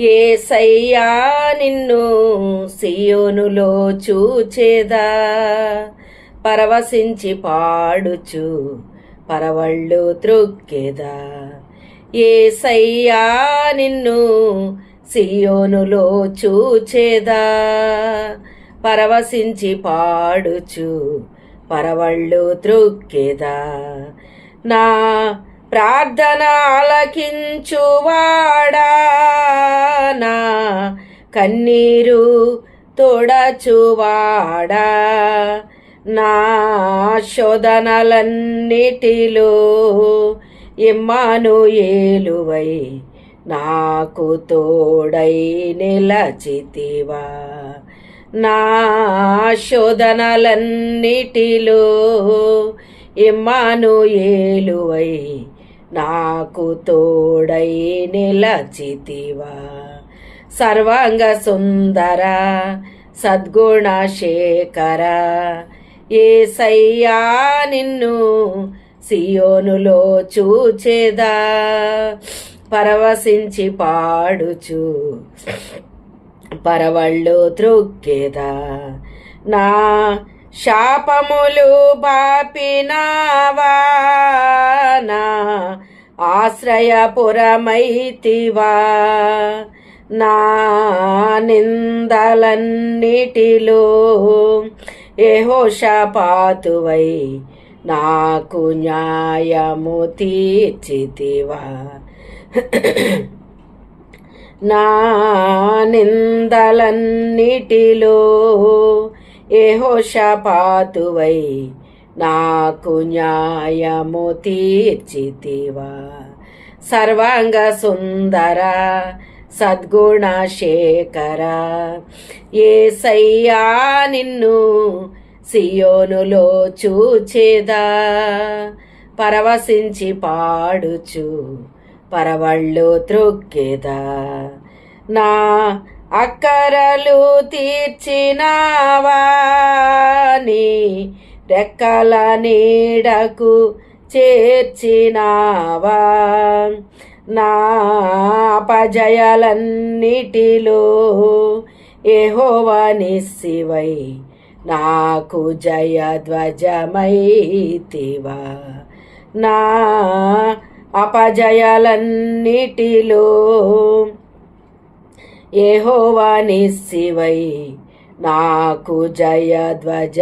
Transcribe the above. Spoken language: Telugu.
యేసయ్యా నిన్ను సియోనులో చూచేదా, పరవశించి పాడుచు పరవళ్ళు త్రొక్కెదా. యేసయ్యా నిన్ను సియోనులో చూచేదా, పరవశించి పాడుచు పరవళ్ళు త్రొక్కెదా. నా ప్రార్థన ఆలకించువాడా, నా కన్నీరు తోడచువాడా, నా శోధనలన్నిటిలో ఇమ్మానుయేలువై నాకు తోడై నిలచితివా. నా శోధనలన్నిటిలో ఇమ్మానుయేలువై నాకు తోడై నిలచితివా. సర్వాంగ సుందర సద్గుణ శేఖర, యేసయ్యా నిన్ను సియోనులో చూచేదా, పరవశించి పాడుచు పరవళ్ళు త్రొక్కెదా. నా శాపములు బాపినావా, నా ఆశ్రయపురమైతివా. నా నిందలన్నిటిలో యెహోషాపాతువై నాకు న్యాయము తీర్చితివా. నా నిందలన్నిటిలో యెహోషాపాతువై నాకు న్యాయము తీర్చితివా. సర్వాంగ సుందర సద్గుణ శేఖర, యేసయ్యా నిన్ను సియోనులో చూచేదా, పరవశించి పాడుచు పరవళ్ళు త్రొక్కెదా. నా అక్కరలు తీర్చినావా, నీ రెక్కల నీడకు చేర్చినావా. నా అపజయాలన్నిటిలో యెహోవా నిస్సివై నాకు జయధ్వజమైతివా. నా అపజయాలన్నిటిలో యెహోవా నిస్సివై నాకు జయధ్వజ